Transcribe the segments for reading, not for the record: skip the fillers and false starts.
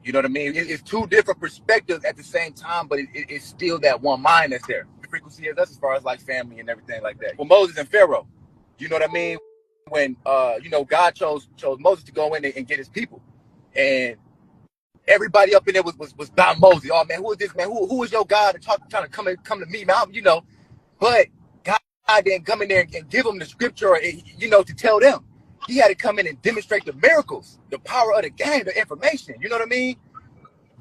You know what I mean? It's two different perspectives at the same time, but it's still that one mind that's there. The frequency is us as far as like family and everything like that. Well, Moses and Pharaoh, you know what I mean? When you know, God chose Moses to go in and get his people, and everybody up in there was about Moses. Oh man, who is this man? Who is your God? And trying to come to me, man. You know, but God didn't come in there and give them the scripture, you know, to tell them. He had to come in and demonstrate the miracles, the power of the game, the information. You know what I mean?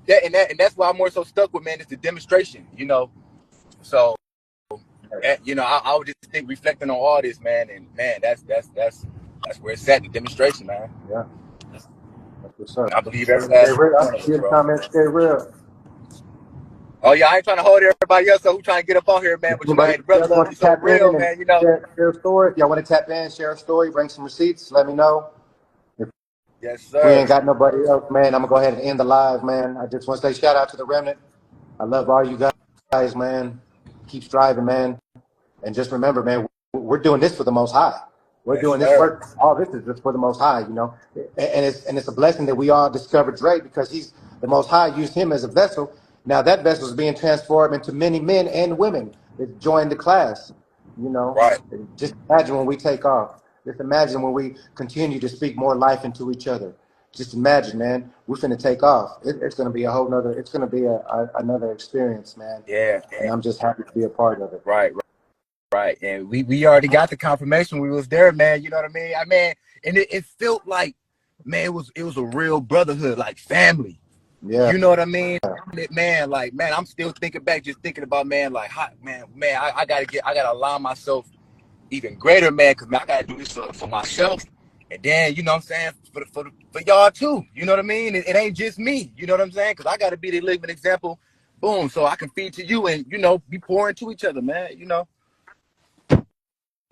And that's why I'm more so stuck with, man, is the demonstration. You know, so you know, I would just think reflecting on all this, man, and man, that's where it's at, the demonstration, man. Yeah. That's what's up. I believe every last one I of us, see the bro. comments. Stay real. Oh yeah, I ain't trying to hold everybody else up who trying to get up on here, man. But you know, hey, the brother love you so real, man. You know. Share a story. If y'all want to tap in, share a story, bring some receipts, let me know. Yes, If we sir. ain't got nobody else, man, I'm gonna go ahead and end the live, man. I just want to say shout out to the remnant. I love all you guys, man. Keep striving, man. And just remember, man, we're doing this for the Most High. We're Yes, doing sir. this work. All this is just for the Most High, you know. And it's a blessing that we all discovered Dre, because the Most High used him as a vessel. Now that vessel is being transformed into many men and women that join the class. You know, Right. Just imagine when we take off. Just imagine when we continue to speak more life into each other. Just imagine, man, we're finna take off. It's gonna be a whole nother. It's gonna be another experience, man. Yeah. And I'm just happy to be a part of it. Right. And we already got the confirmation. We was there, man. You know what I mean? And it felt like, man, it was a real brotherhood, like family. Yeah. You know what I mean? Man, like, man, I'm still thinking back, just thinking about, man, like, man, I gotta allow myself even greater, man, because I gotta do this for myself, and then, you know what I'm saying, for y'all too. You know what I mean? It ain't just me. You know what I'm saying? Because I gotta be the living example. Boom, so I can feed to you, and you know, be pouring to each other, man. You know.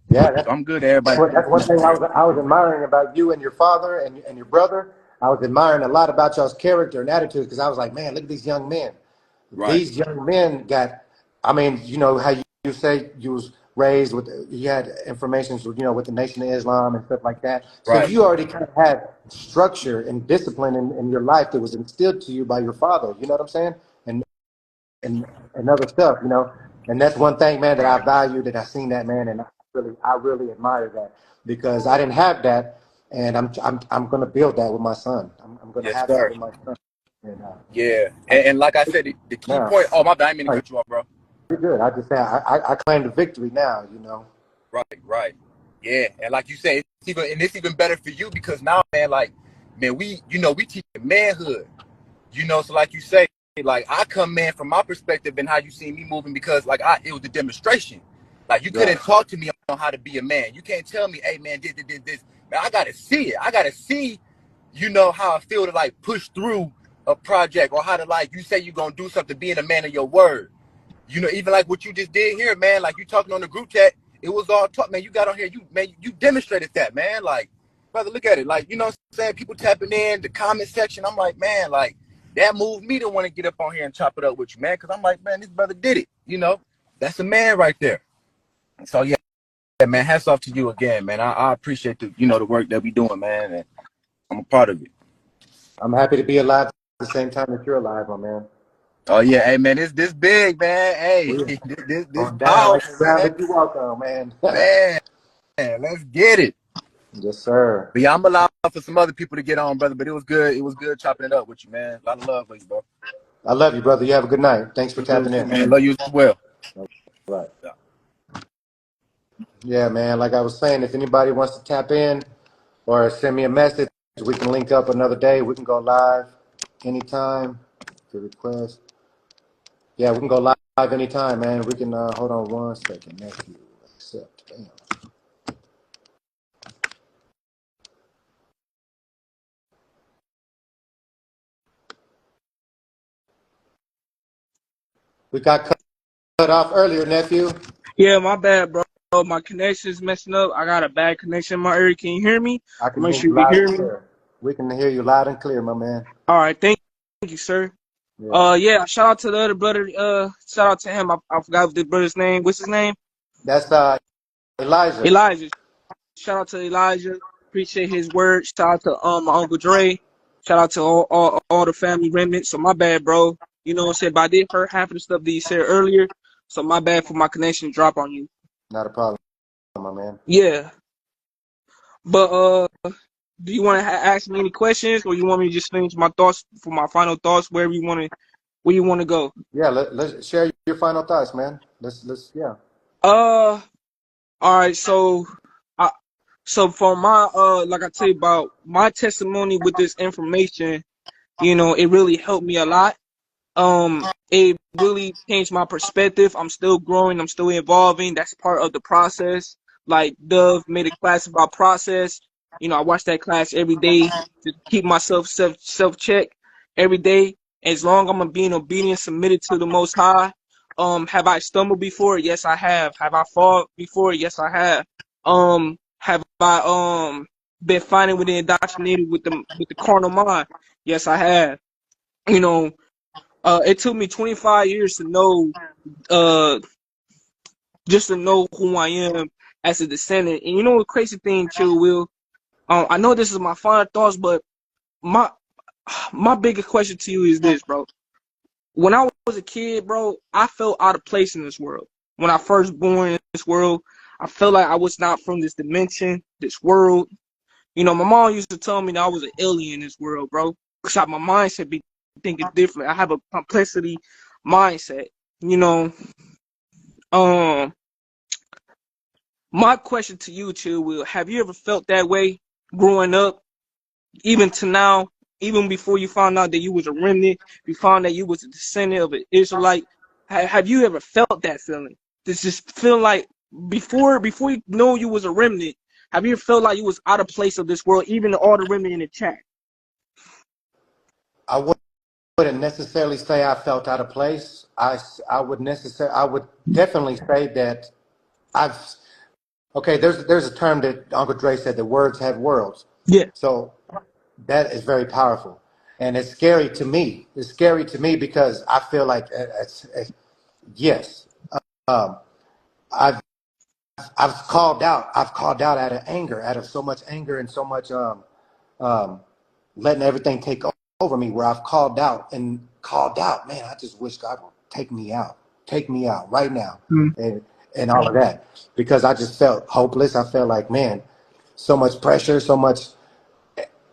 Yeah, I'm good, everybody. That's one thing I was admiring about you and your father and your brother. I was admiring a lot about y'all's character and attitude, because I was like, man, look at these young men. Right. These young men got, I mean, you know how you say you was raised with, you had information, you know, with the Nation of Islam and stuff like that. So Right. you already kind of had structure and discipline in your life that was instilled to you by your father. You know what I'm saying? And other stuff, you know. And that's one thing, man, that I valued, and I seen that, man, and I really admire that, because I didn't have that, and I'm gonna build that with my son. I'm gonna have that with my son. And, yeah, and like I said, the key point. Oh my bad, I didn't mean to cut you off, bro. You're good. I just say I claim the victory now. You know. Right. Yeah, and like you say, it's even better for you, because now, man, like, man, we teach manhood. You know, so like you say, like, I come, man, from my perspective and how you see me moving, because like it was the demonstration. Like, you couldn't talk to me on how to be a man. You can't tell me, hey man, this. Man, I gotta see it. I gotta see, you know, how I feel to like push through a project, or how to, like, you say you're gonna do something, being a man of your word. You know, even like what you just did here, man, like you talking on the group chat, it was all talk, man. You got on here, you demonstrated that, man. Like, brother, look at it. Like, you know what I'm saying? People tapping in the comment section. I'm like, man, like, that moved me to want to get up on here and chop it up with you, man. Because I'm like, man, this brother did it. You know, that's a man right there. So yeah, man, hats off to you again, man. I appreciate the work that we doing, man, and I'm a part of it. I'm happy to be alive at the same time that you're alive, my man. Oh yeah, hey man, this big, man. Hey, this powerful, man. You walk on, man. Man, let's get it. Yes, sir. But yeah, I'm allowed for some other people to get on, brother. But it was good. It was good chopping it up with you, man. A lot of love for you, bro. I love you, brother. You have a good night. Thanks for tapping in, man. Love you as well. Right. Yeah, man. Like I was saying, if anybody wants to tap in or send me a message, we can link up another day. We can go live anytime. To request. Yeah, we can go live anytime, man. We can hold on one second. Nephew, accept. Bam. We got cut off earlier, nephew. Yeah, my bad, bro. My connection's messing up. I got a bad connection in my area. Can you hear me? I can Make hear sure you you loud hear and me. clear. We can hear you loud and clear, my man. All right, thank you, sir. Yeah, shout out to the other brother. Shout out to him. I forgot the brother's name. What's his name? That's Elijah. Elijah. Shout out to Elijah. Appreciate his word. Shout out to my Uncle Dre. Shout out to all the family remnants. So my bad, bro. You know what I'm saying? But I did hear half of the stuff that you said earlier. So my bad for my connection drop on you. Not a problem, my man. Yeah. But do you want to ask me any questions, or you want me to just finish my thoughts for my final thoughts where you want to go? Yeah, let's share your final thoughts, man. Let's yeah. All right. So for my like I tell you about my testimony with this information, it really helped me a lot. It really changed my perspective. I'm still growing. I'm still evolving. That's part of the process. Like Dove made a class about process. I watch that class every day to keep myself self check every day. As long as I'm being obedient, submitted to the Most High. Have I stumbled before? Yes, I have. Have I fallen before? Yes, I have. Have I been finding within indoctrinated with the carnal mind? Yes, I have. It took me 25 years to know, just to know who I am as a descendant. And you know what crazy thing, Chill Will? I know this is my final thoughts, but my biggest question to you is this, bro. When I was a kid, bro, I felt out of place in this world. When I first born in this world, I felt like I was not from this dimension, this world. My mom used to tell me that I was an alien in this world, bro. Because my mindset be thinking different. I have a complexity mindset. My question to you, Chill Will, have you ever felt that way growing up, even to now, even before you found out that you was a remnant, you found that you was a descendant of an Israelite? Have you ever felt that feeling? This just feel like before you know you was a remnant, have you ever felt like you was out of place of this world, even all the remnant in the chat? I wouldn't necessarily say I felt out of place. I would definitely say that there's a term that Uncle Dre said that words have worlds. Yeah. So that is very powerful. And it's scary to me. It's scary to me because I feel like yes. I've called out. I've called out out of so much anger and so much letting everything take over me, where I've called out. Man, I just wish God would take me out right now, and all of that, because I just felt hopeless. I felt like, man, so much pressure, so much,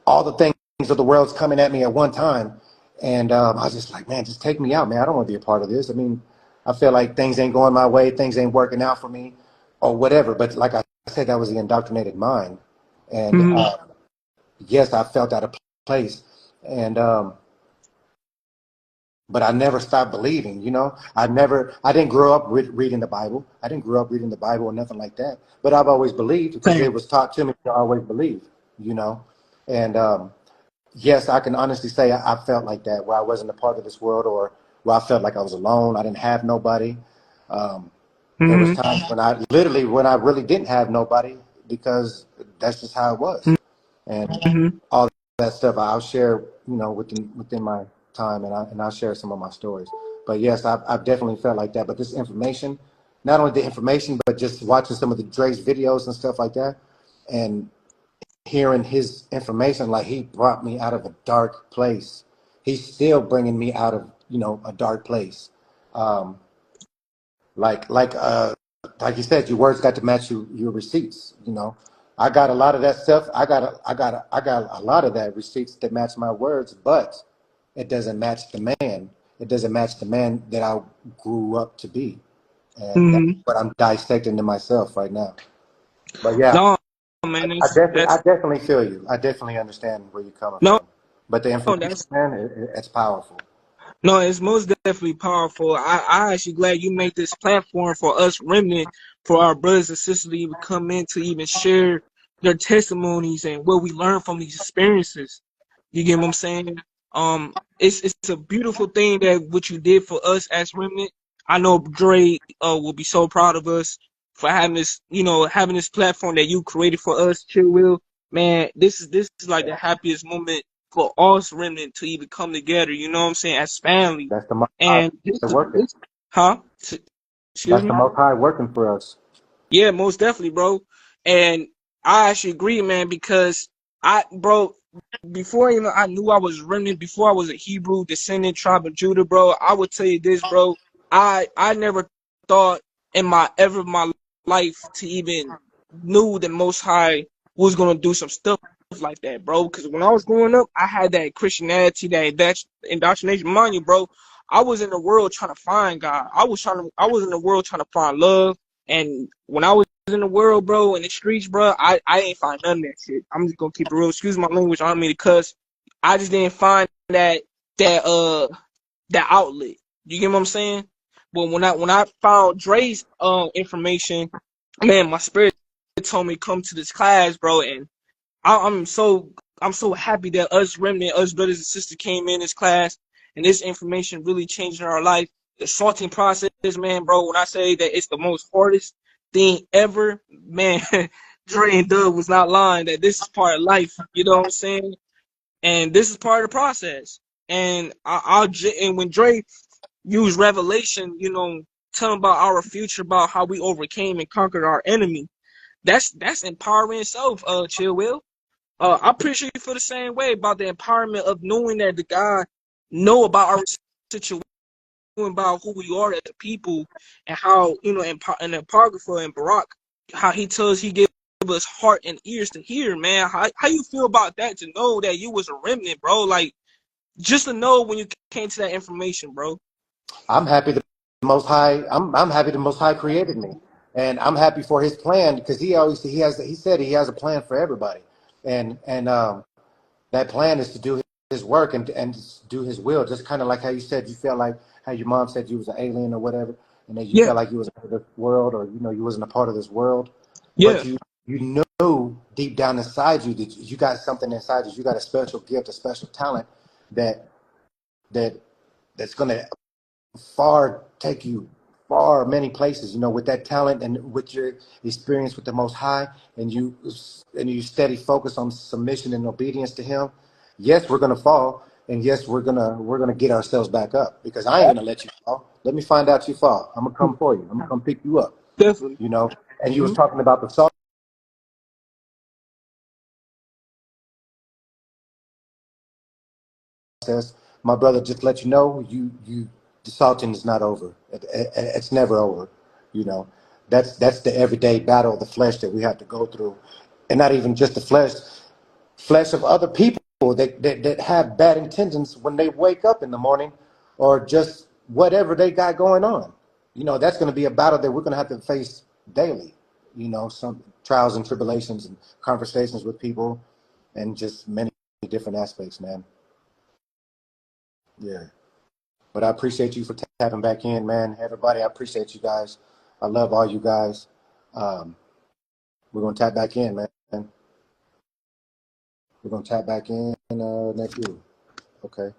all the things of the world's coming at me at one time, and I was just like, man, just take me out, man. I don't want to be a part of this. I mean, I feel like things ain't going my way, things ain't working out for me, or whatever. But like I said, that was the indoctrinated mind, and yes, I felt out of place, and but I never stopped believing. I didn't grow up reading the Bible. I didn't grow up reading the Bible or nothing like that. But I've always believed because it was taught to me to always believe. And yes, I can honestly say I felt like that, where I wasn't a part of this world, or where I felt like I was alone. I didn't have nobody. There was times when I really didn't have nobody, because that's just how it was. And all that stuff I'll share, within my time, and I'll share some of my stories. But yes, I've definitely felt like that. But this information, not only the information, but just watching some of the Dre's videos and stuff like that, and hearing his information, like, he brought me out of a dark place. He's still bringing me out of a dark place. Like you said, your words got to match your receipts. I got a lot of that stuff. I got a lot of that receipts that match my words, but it doesn't match the man. It doesn't match the man that I grew up to be, and that's what I'm dissecting to myself right now. But yeah, no, man, I definitely feel you. I definitely understand where you're coming from. But the information, man, it's powerful. No, it's most definitely powerful. I actually glad you made this platform for us remnant, for our brothers and sisters to even come in to even share their testimonies and what we learn from these experiences. You get what I'm saying? It's a beautiful thing that what you did for us as remnant. I know Dre will be so proud of us for having this, having this platform that you created for us, Chill Will. Man, this is like the happiest moment for us remnant to even come together, you know what I'm saying, as family. That's the most high working. That's the most high working for us. Yeah, most definitely, bro. And I actually agree, man, because before even I knew I was remnant, before I was a Hebrew descendant tribe of Judah, bro, I would tell you this, bro. I never thought in my life to even knew that Most High was gonna do some stuff like that, bro. Because when I was growing up, I had that Christianity, that indoctrination. Mind you, bro, I was in the world trying to find God. I was in the world trying to find love. And when I was in the world, bro, in the streets, bro, I ain't find none of that shit. I'm just gonna keep it real. Excuse my language. I don't mean to cuss. I just didn't find that outlet. You get what I'm saying? But when I found Dre's information, man, my spirit told me come to this class, bro, and I'm so happy that us remnant, us brothers and sisters came in this class, and this information really changed our life. The sorting process, man, bro. When I say that it's the most hardest thing ever, man, Dre and Doug was not lying. That this is part of life. You know what I'm saying? And this is part of the process. And and when Dre used Revelation, you know, telling about our future, about how we overcame and conquered our enemy, that's empowering itself. Chill Will. I appreciate you for the same way about the empowerment of knowing that the God know about our situation, about who we are as a people, and how, you know, and Apocrypha and Barak, how he give us heart and ears to hear, man. How you feel about that, to know that you was a remnant, bro? Like, just to know when you came to that information, bro. I'm happy the Most High. I'm happy the Most High created me, and I'm happy for His plan, because he said He has a plan for everybody, and that plan is to do His work and do His will. Just kind of like how you said you felt like how your mom said you was an alien or whatever, and that you Yeah, felt like you was a part of this world, or you wasn't a part of this world, yeah, but you know deep down inside you that you got something inside you. You got a special gift, a special talent that that that's gonna take you far many places, with that talent and with your experience with the Most High, and you steady focus on submission and obedience to Him. Yes, we're gonna fall, and yes, we're gonna get ourselves back up, because I ain't gonna let you fall. Let me find out you fall. I'm gonna come for you. I'm gonna come pick you up. definitely. And you was Mm-hmm. talking about the salt process, my brother. Just let you know, the salting is not over. It's never over. You know, that's the everyday battle of the flesh that we have to go through, and not even just the flesh of other people that have bad intentions when they wake up in the morning, or just whatever they got going on. That's going to be a battle that we're going to have to face daily. Some trials and tribulations and conversations with people, and just many different aspects, man. Yeah. But I appreciate you for tapping back in, man. Everybody, I appreciate you guys. I love all you guys. Um, we're going to tap back in, man. We're going to tap back in next week. Okay.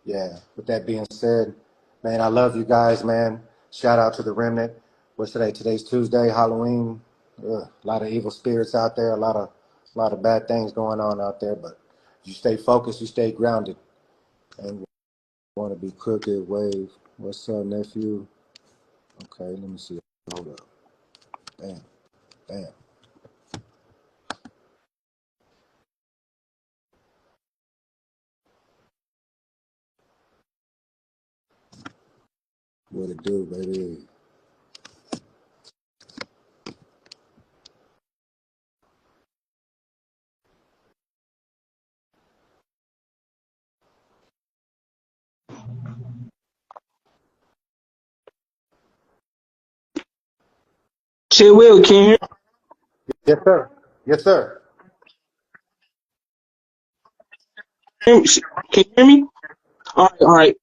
Yeah. With that being said, man, I love you guys, man. Shout out to the remnant. What's today? Today's Tuesday, Halloween. A lot of evil spirits out there. A lot of bad things going on out there. But you stay focused. You stay grounded. And want to be crooked wave. What's up, nephew? Okay, let me see. Hold up. Bam. Bam. What it do, baby? Chill Will, can you Yes, sir. Yes, sir. hear me? Can you hear me? All right.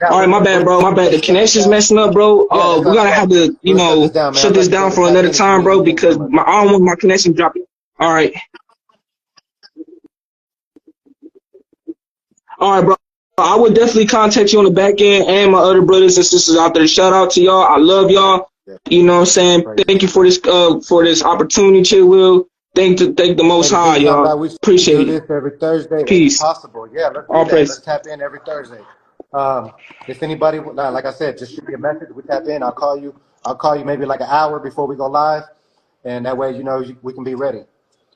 Yeah, All right, my bad, bro. My bad. The connection's messing up, bro. yeah, that's We all gotta right. have to, We'll shut this down, man. shut I'll this let you down brother for tap another in if you time, need bro, anything because from us. I don't want my connection dropping. All right, all right, bro. I would definitely contact you on the back end, and my other brothers and sisters out there. Shout out to y'all. I love y'all. Yeah, You know what I'm saying? praise. Thank you for this opportunity, Chill Will. Thank the Hey, Most the High, King sound y'all. by we should Appreciate do it. this every Thursday if Peace. possible. Yeah, let's do All that. praise. Let's tap in every Thursday. If anybody, like I said, just shoot me a message. We tap in. I'll call you. Maybe like an hour before we go live, and that way we can be ready.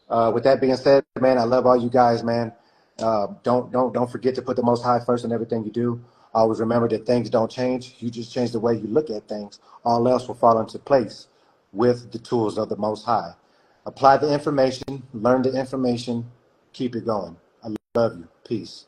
With that being said, man, I love all you guys, man. Don't forget to put the Most High first in everything you do. Always remember that things don't change. You just change the way you look at things. All else will fall into place with the tools of the Most High. Apply the information, learn the information, keep it going. I love you. Peace.